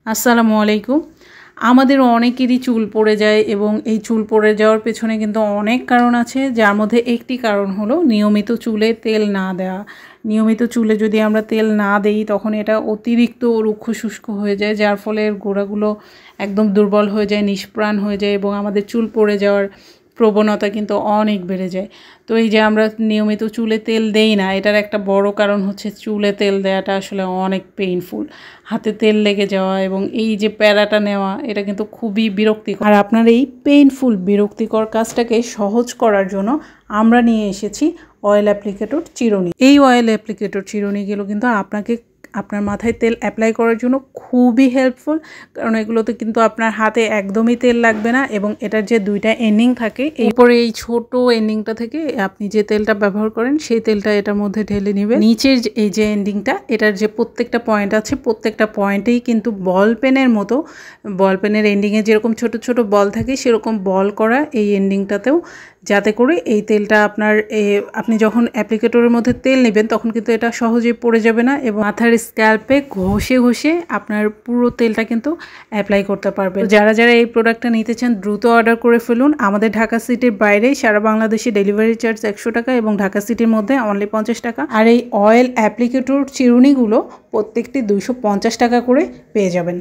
আসসালামু আলাইকুম। আমাদের অনেকেরই চুল পড়ে যায় এবং এই চুল পড়ে যাওয়ার পেছনে কিন্তু অনেক কারণ আছে, যার মধ্যে একটি কারণ হলো নিয়মিত চুলে তেল না দেওয়া। নিয়মিত চুলে যদি আমরা তেল না দেই তখন এটা অতিরিক্ত রুক্ষ শুষ্ক হয়ে যায়, যার ফলে এর গোড়াগুলো একদম দুর্বল হয়ে যায়, নিষ্প্রাণ হয়ে যায় এবং আমাদের চুল পড়ে যাওয়ার প্রবণতা কিন্তু অনেক বেড়ে যায়। তো এই যে আমরা নিয়মিত চুলে তেল দেই না, এটার একটা বড় কারণ হচ্ছে চুলে তেল দেওয়াটা আসলে অনেক পেইনফুল। হাতে তেল লেগে যাওয়া এবং এই যে প্যারাটা নেওয়া, এটা কিন্তু খুবই বিরক্তিকর। আর আপনার এই পেইনফুল বিরক্তিকর কাজটাকে সহজ করার জন্য আমরা নিয়ে এসেছি অয়েল অ্যাপ্লিকেটর চিরুনি। এই অয়েল অ্যাপ্লিকেটর চিরুনিগুলো কিন্তু আপনার মাথায় তেল অ্যাপ্লাই করার জন্য খুবই হেল্পফুল, কারণ এগুলোতে কিন্তু আপনার হাতে একদমই তেল লাগবে না এবং এটার যে দুইটা এন্ডিং থাকে, এরপরে এই ছোট এন্ডিংটা থেকে আপনি যে তেলটা ব্যবহার করেন সেই তেলটা এটার মধ্যে ঢেলে নেবেন। নিচের এই যে এন্ডিংটা, এটার যে প্রত্যেকটা পয়েন্ট আছে প্রত্যেকটা পয়েন্টেই কিন্তু বল পেনের মতো, বল পেনের এন্ডিংয়ে যেরকম ছোট ছোট বল থাকে সেরকম বল করা এই এন্ডিংটাতেও, যাতে করে এই তেলটা আপনি যখন অ্যাপ্লিকেটরের মধ্যে তেল নেবেন তখন কিন্তু এটা সহজেই পড়ে যাবে না এবং মাথার স্ক্যাল্পে ঘষে ঘষে আপনার পুরো তেলটা কিন্তু অ্যাপ্লাই করতে পারবেন। যারা যারা এই প্রোডাক্টটা নিতে চান দ্রুত অর্ডার করে ফেলুন। আমাদের ঢাকা সিটির বাইরে সারা বাংলাদেশে ডেলিভারি চার্জ 100 টাকা এবং ঢাকা সিটির মধ্যে অনলি 50 টাকা। আর এই অয়েল অ্যাপ্লিকেটর চিরুনিগুলো প্রত্যেকটি 250 টাকা করে পেয়ে যাবেন।